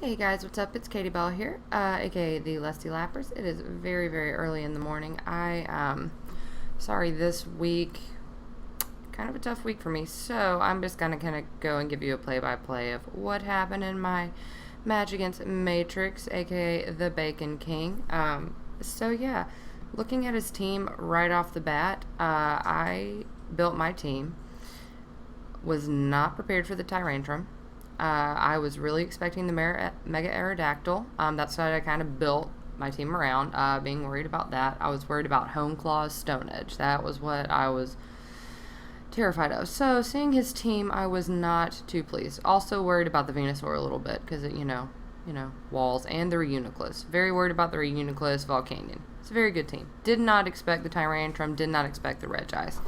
Hey guys, what's up? It's Katie Bell here, aka the Lusty Lappers. It is very, very early in the morning. Sorry, this week, kind of a tough week for me, so I'm just gonna kind of go and give you a play-by-play of what happened in my match against Matrix, aka the Bacon King. So yeah, looking at his team right off the bat, I built my team, was not prepared for the Tyrantrum. I was really expecting the Mega Aerodactyl. That's what I kind of built my team around, being worried about that. I was worried about Home Claw's Stone Edge. That was what I was terrified of. So, seeing his team, I was not too pleased. Also worried about the Venusaur a little bit, because, walls, and the Reuniclus. Very worried about the Reuniclus Volcanion. It's a very good team. Did not expect the Tyrantrum, did not expect the Regice.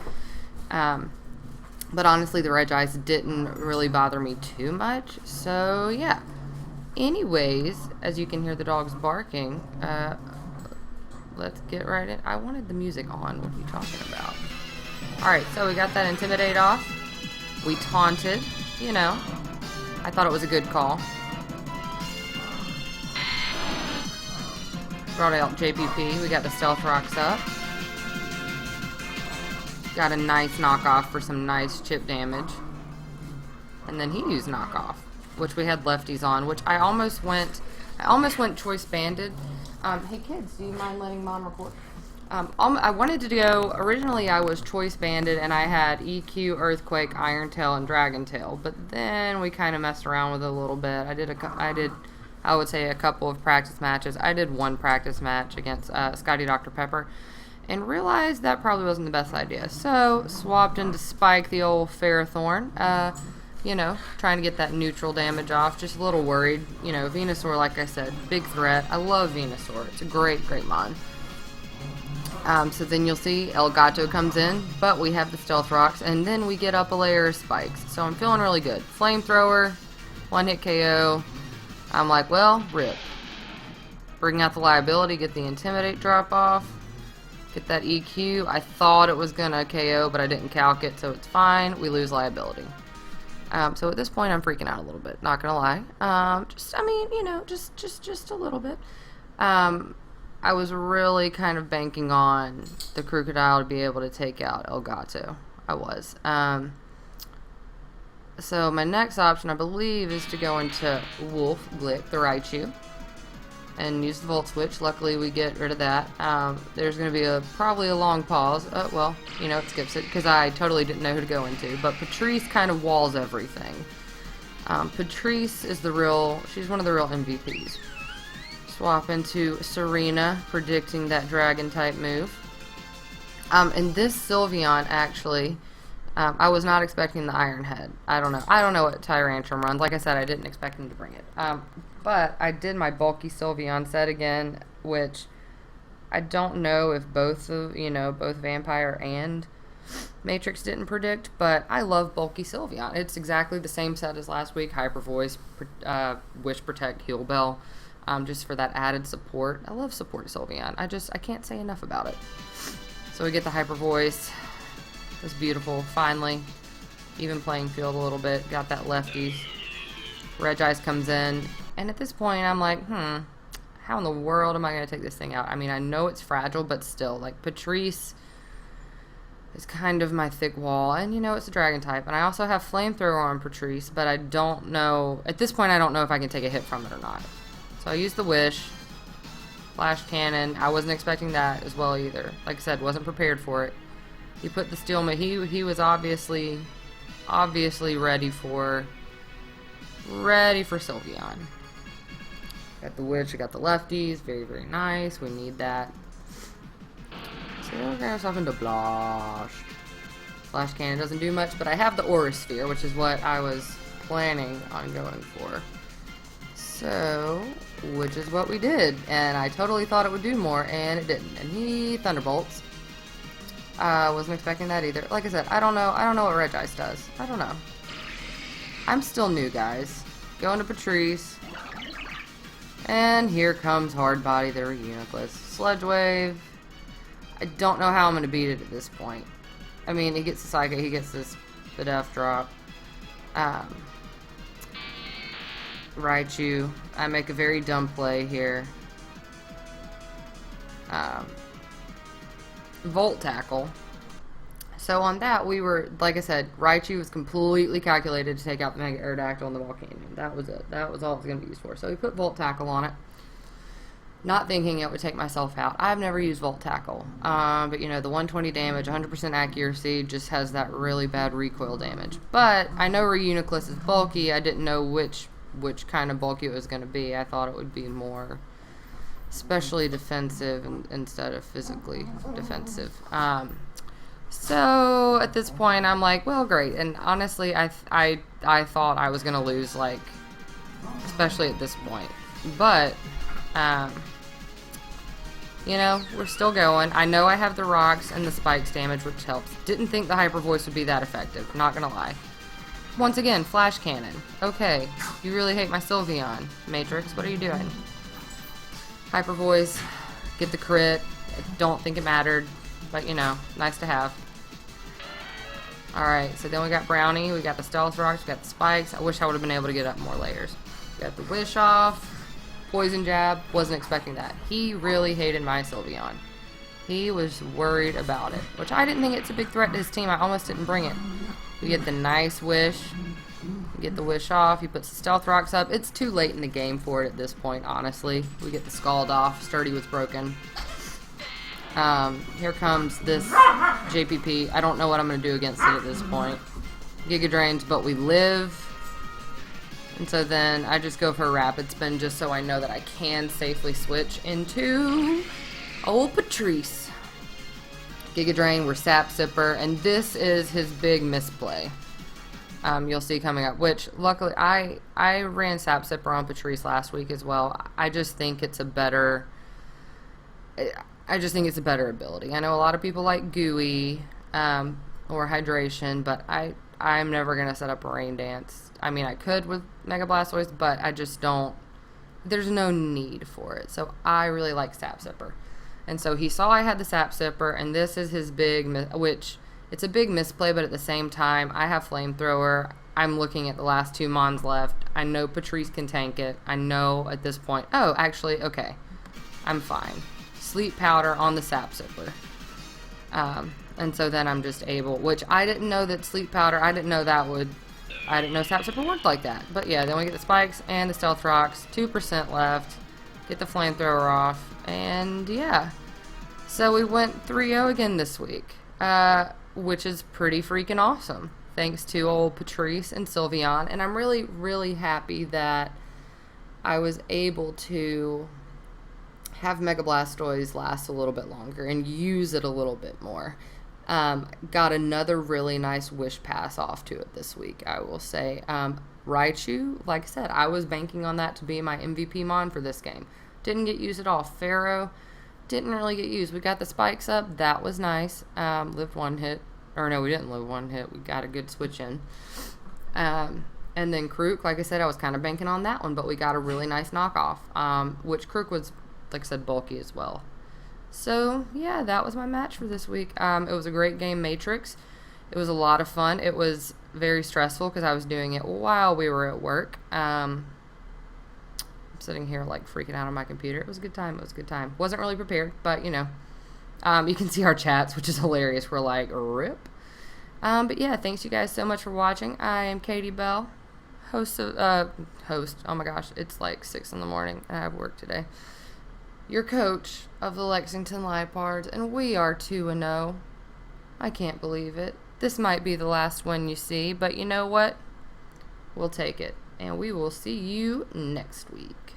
But honestly, the Regice didn't really bother me too much. So, yeah. Anyways, as you can hear the dogs barking, let's get right in. I wanted the music on. What are you talking about? Alright, so we got that Intimidate off. We taunted. I thought it was a good call. Brought out JPP. We got the Stealth Rocks up. Got a nice knockoff for some nice chip damage. And then he used knockoff, which we had lefties on, which I almost went choice banded. Hey kids, do you mind letting mom record? I wanted to go, originally I was choice banded and I had EQ, Earthquake, Iron Tail, and Dragon Tail, but then we kind of messed around with it a little bit. I would say a couple of practice matches. I did one practice match against Scotty Dr. Pepper, and realized that probably wasn't the best idea. So, swapped into Spike, the old Ferrothorn, trying to get that neutral damage off. Just a little worried. Venusaur, like I said, big threat. I love Venusaur. It's a great, great mon. So then you'll see El Gato comes in, but we have the Stealth Rocks, and then we get up a layer of Spikes. So I'm feeling really good. Flamethrower, one-hit KO. I'm like, well, rip. Bring out the Liability, get the Intimidate drop off. Get that EQ. I thought it was going to KO, but I didn't calc it, so it's fine. We lose Liability. So at this point, I'm freaking out a little bit. Not going to lie. Just a little bit. I was really kind of banking on the Crocodile to be able to take out Elgato. I was. So my next option, I believe, is to go into Wolf, Glick, the Raichu, and use the Volt Switch. Luckily, we get rid of that. There's going to be probably a long pause. It skips it, because I totally didn't know who to go into. But Patrice kind of walls everything. Patrice is she's one of the real MVPs. Swap into Serena, predicting that Dragon-type move. And this Sylveon, actually, I was not expecting the Iron Head. I don't know what Tyrantrum runs. Like I said, I didn't expect him to bring it. But I did my bulky Sylveon set again, which I don't know if both Vampire and Matrix didn't predict, but I love bulky Sylveon. It's exactly the same set as last week. Hyper Voice, Wish Protect, Heal Bell, just for that added support. I love support Sylveon. I can't say enough about it. So we get the Hyper Voice. It's beautiful. Finally, even playing field a little bit. Got that lefties. Regice comes in. And at this point, I'm like, how in the world am I going to take this thing out? I mean, I know it's fragile, but still, like, Patrice is kind of my thick wall. And, it's a dragon type. And I also have Flamethrower on Patrice, but I don't know, at this point, I don't know if I can take a hit from it or not. So I used the Wish. Flash Cannon. I wasn't expecting that as well either. Like I said, wasn't prepared for it. He put the Steel Mage. He was obviously ready for Sylveon. Got the Witch, I got the lefties, very, very nice. We need that. So we're gonna have something to Blosh. Flash Cannon doesn't do much, but I have the Aura Sphere, which is what I was planning on going for. So, which is what we did. And I totally thought it would do more, and it didn't. And he Thunderbolts. Wasn't expecting that either. Like I said, I don't know what Regice does. I don't know. I'm still new, guys. Going to Patrice. And here comes Hard Body, the Reuniclus. Sludge Wave. I don't know how I'm going to beat it at this point. I mean, he gets the Psychic, he gets the Death Drop. Raichu. I make a very dumb play here. Volt Tackle. So on that, we were, like I said, Raichu was completely calculated to take out the Mega Aerodactyl in the Volcanion. That was it. That was all it was going to be used for. So we put Volt Tackle on it, not thinking it would take myself out. I've never used Volt Tackle, but you know, the 120 damage, 100% accuracy, just has that really bad recoil damage. But I know Reuniclus is bulky. I didn't know which kind of bulky it was going to be. I thought it would be more especially defensive instead of physically defensive. So at this point, I'm like, well, great. And honestly, I thought I was gonna lose, like, especially at this point. But you know, we're still going. I know I have the rocks and the spikes damage, which helps. Didn't think the Hyper Voice would be that effective. Not gonna lie. Once again, Flash Cannon. Okay, you really hate my Sylveon, Matrix. What are you doing? Hyper Voice, get the crit. Don't think it mattered. But, you know, nice to have. Alright, so then we got Brownie, we got the Stealth Rocks, we got the Spikes. I wish I would have been able to get up more layers. We got the Wish Off, Poison Jab, wasn't expecting that. He really hated my Sylveon. He was worried about it, which I didn't think it's a big threat to his team. I almost didn't bring it. We get the nice Wish, we get the Wish Off, he puts the Stealth Rocks up. It's too late in the game for it at this point, honestly. We get the Scald off, Sturdy was broken. Here comes this JPP. I don't know what I'm going to do against it at this point. Giga Drains, but we live. And so then I just go for a Rapid Spin just so I know that I can safely switch into old Patrice. Giga Drain, we're Sap Sipper, and this is his big misplay. You'll see coming up, which luckily I ran Sap Sipper on Patrice last week as well. I just think it's a better... I just think it's a better ability. I know a lot of people like Gooey or Hydration, but I'm never going to set up a Rain Dance. I mean, I could with Mega Blastoise, but I just don't. There's no need for it. So I really like Sap Sipper. And so he saw I had the Sap Sipper, and this is his big, which it's a big misplay, but at the same time, I have Flamethrower. I'm looking at the last 2 Mons left. I know Patrice can tank it. I know at this point. Oh, actually, okay. I'm fine. Sleep Powder on the Sap Sipper. And so then I'm just able, which I didn't know that Sleep Powder, I didn't know Sap Sipper worked like that. But yeah, then we get the Spikes and the Stealth Rocks, 2% left, get the Flamethrower off, and yeah. So we went 3-0 again this week, which is pretty freaking awesome, thanks to old Patrice and Sylveon, and I'm really, really happy that I was able to have Mega Blastoise last a little bit longer and use it a little bit more. Got another really nice Wish Pass off to it this week, I will say. Raichu, like I said, I was banking on that to be my MVP Mon for this game. Didn't get used at all. Pharaoh didn't really get used. We got the Spikes up. That was nice. Lived one hit. Or no, we didn't live one hit. We got a good switch in. And then Krook, like I said, I was kind of banking on that one, but we got a really nice knockoff, which Krook was, like I said, bulky as well. So, yeah, that was my match for this week. It was a great game, Matrix. It was a lot of fun. It was very stressful because I was doing it while we were at work. I'm sitting here, like, freaking out on my computer. It was a good time. It was a good time. Wasn't really prepared, but, you know. You can see our chats, which is hilarious. We're like, rip. But, yeah, thanks you guys so much for watching. I am Katie Bell, host. Oh, my gosh. It's like 6 in the morning, and I have work today. Your coach of the Lexington Liepards, and we are 2-0. I can't believe it. This might be the last one you see, but you know what? We'll take it, and we will see you next week.